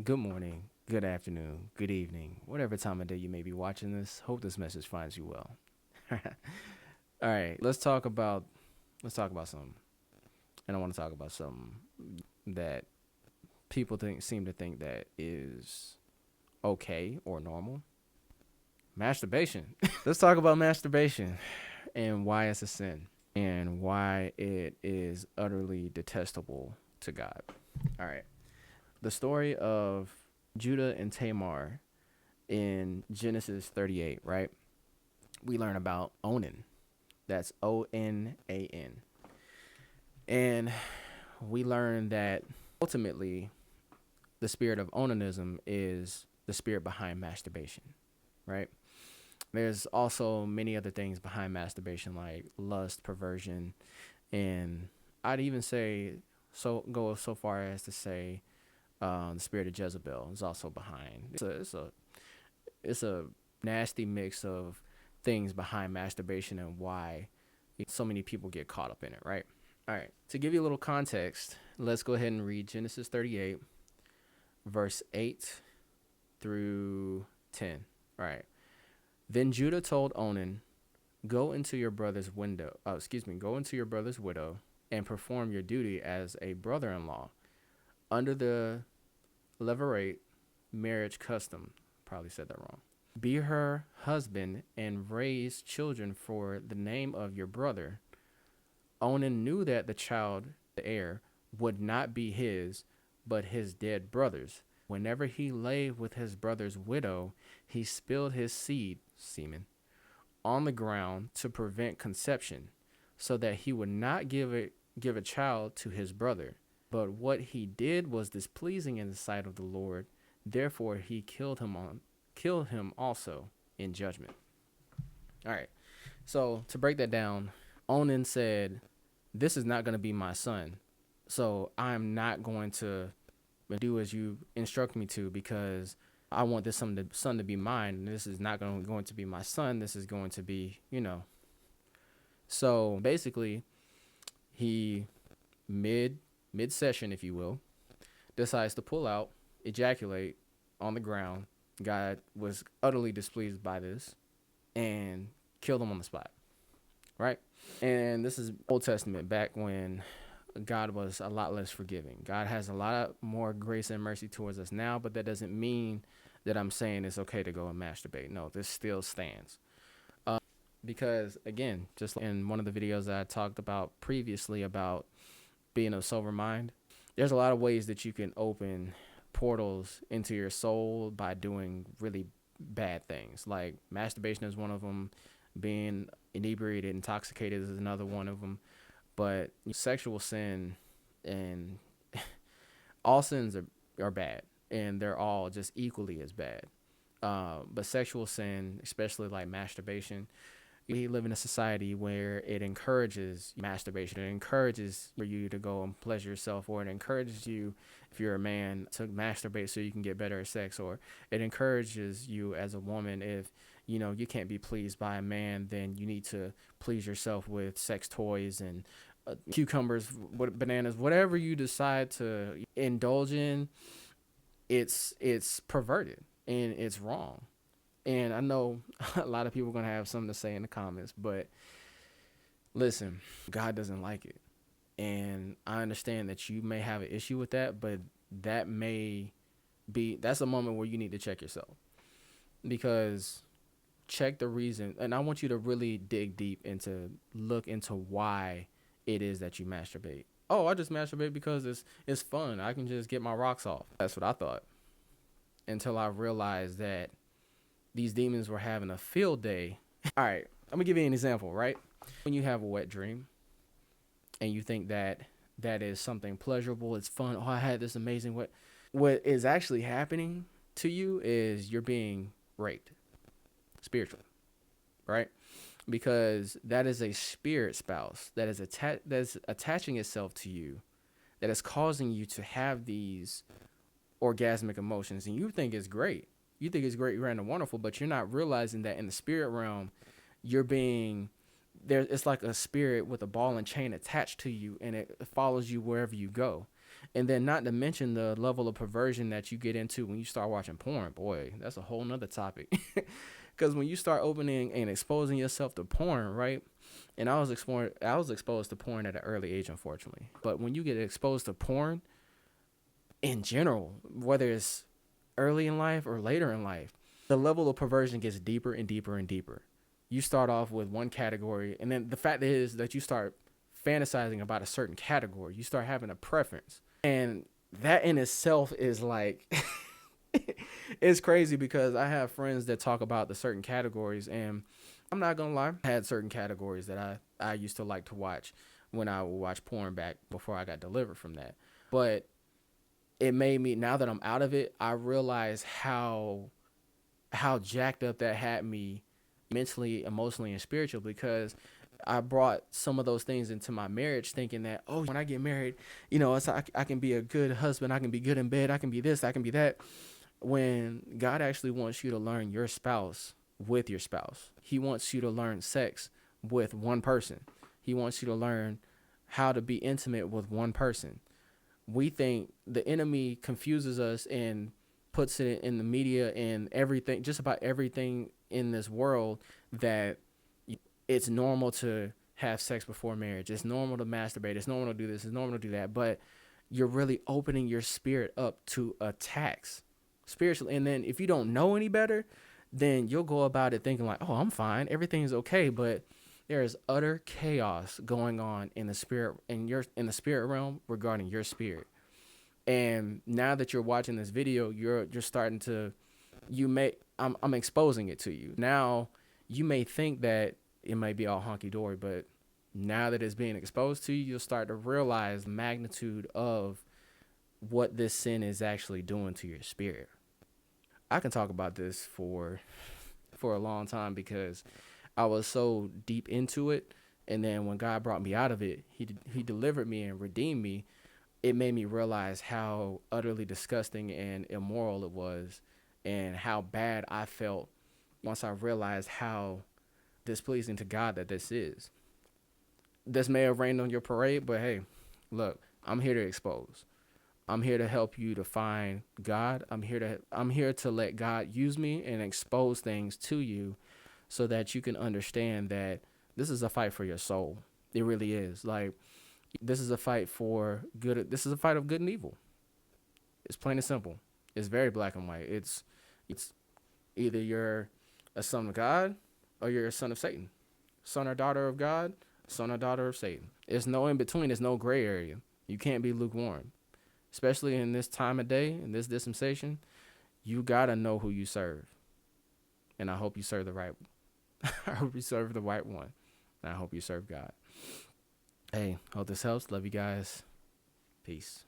Good morning, good afternoon, good evening, whatever time of day you may be watching this. Hope this message finds you well. All right, let's talk about something. And I want to talk about something that people seem to think that is okay or normal. Masturbation. Let's talk about masturbation and why it's a sin and why it is utterly detestable to God. All right. The story of Judah and Tamar in Genesis 38, right? We learn about Onan. That's Onan. And we learn that ultimately the spirit of onanism is the spirit behind masturbation, right? There's also many other things behind masturbation like lust, perversion, and I'd even say go so far as to say the spirit of Jezebel is also behind. It's a nasty mix of things behind masturbation and why so many people get caught up in it, right? All right. To give you a little context, let's go ahead and read Genesis 38, verse 8 through 10. All right. Then Judah told Onan, "Go into your brother's window. Go into your brother's widow and perform your duty as a brother-in-law under the levirate marriage custom." Probably said that wrong. "Be her husband and raise children for the name of your brother." Onan knew that the child, the heir, would not be his, but his dead brother's. Whenever he lay with his brother's widow, he spilled his semen, on the ground to prevent conception, so that he would not give a child to his brother. But what he did was displeasing in the sight of the Lord. Therefore he killed him also in judgment. All right. So to break that down, Onan said, "This is not going to be my son. So I'm not going to do as you instruct me to because I want this son to be mine. And this is not going to be my son. This is going to be. So basically, he mid session, if you will, decides to pull out, ejaculate on the ground. God was utterly displeased by this and killed him on the spot, right? And this is Old Testament, back when God was a lot less forgiving. God has a lot more grace and mercy towards us now, but that doesn't mean that I'm saying it's okay to go and masturbate. No, this still stands. Because, again, just in one of the videos that I talked about previously about being of sober mind, there's a lot of ways that you can open portals into your soul by doing really bad things. Like masturbation is one of them. Being inebriated, intoxicated is another one of them. But sexual sin and all sins are bad, and they're all just equally as bad. But sexual sin, especially like masturbation, we live in a society where it encourages masturbation. It encourages for you to go and pleasure yourself, or it encourages you, if you're a man, to masturbate so you can get better at sex, or it encourages you as a woman, if you can't be pleased by a man, then you need to please yourself with sex toys and cucumbers, bananas, whatever you decide to indulge in. It's perverted and it's wrong. And I know a lot of people are going to have something to say in the comments, but listen, God doesn't like it. And I understand that you may have an issue with that, but that's a moment where you need to check yourself, because check the reason. And I want you to really dig deep look into why it is that you masturbate. Oh, I just masturbate because it's fun. I can just get my rocks off. That's what I thought, until I realized that these demons were having a field day. All right, I'm gonna give you an example, right? When you have a wet dream and you think that is something pleasurable, it's fun. Oh, I had this amazing wet. What is actually happening to you is you're being raped spiritually, right? Because that is a spirit spouse that is attaching itself to you, that is causing you to have these orgasmic emotions, and you think it's great. You think it's great, grand, and wonderful, but you're not realizing that in the spirit realm, you're being there. It's like a spirit with a ball and chain attached to you, and it follows you wherever you go. And then not to mention the level of perversion that you get into when you start watching porn. Boy, that's a whole nother topic. Because when you start opening and exposing yourself to porn, right? And I was exposed to porn at an early age, unfortunately. But when you get exposed to porn in general, whether it's early in life or later in life, the level of perversion gets deeper and deeper and deeper. You start off with one category, and then the fact is that you start fantasizing about a certain category. You start having a preference. And that in itself is like it's crazy because I have friends that talk about the certain categories, and I'm not gonna lie, I had certain categories that I used to like to watch when I would watch porn back before I got delivered from that. But it made me, now that I'm out of it, I realize how jacked up that had me mentally, emotionally, and spiritually, because I brought some of those things into my marriage thinking that, oh, when I get married, I can be a good husband, I can be good in bed, I can be this, I can be that. When God actually wants you to learn your spouse with your spouse, He wants you to learn sex with one person. He wants you to learn how to be intimate with one person. We think the enemy confuses us and puts it in the media and everything, just about everything in this world, that it's normal to have sex before marriage. It's normal to masturbate. It's normal to do this. It's normal to do that. But you're really opening your spirit up to attacks spiritually. And then if you don't know any better, then you'll go about it thinking like, oh, I'm fine. Everything's okay. But there is utter chaos going on in the spirit, in the spirit realm regarding your spirit. And now that you're watching this video, you're starting to, I'm exposing it to you. Now you may think that it might be all honky dory, but now that it's being exposed to you, you'll start to realize the magnitude of what this sin is actually doing to your spirit. I can talk about this for a long time because I was so deep into it, and then when God brought me out of it, he delivered me and redeemed me. It made me realize how utterly disgusting and immoral it was, and how bad I felt once I realized how displeasing to God that this is. This may have rained on your parade, but hey, look, I'm here to expose. I'm here to help you to find God. I'm here to let God use me and expose things to you so that you can understand that this is a fight for your soul. It really is. Like, this is a fight for good. This is a fight of good and evil. It's plain and simple. It's very black and white. It's either you're a son of God or you're a son of Satan. Son or daughter of God, son or daughter of Satan. There's no in between. There's no gray area. You can't be lukewarm. Especially in this time of day, in this dispensation, you got to know who you serve. And I hope you serve the right I hope you serve the right one. And I hope you serve God. Hey, hope this helps. Love you guys. Peace.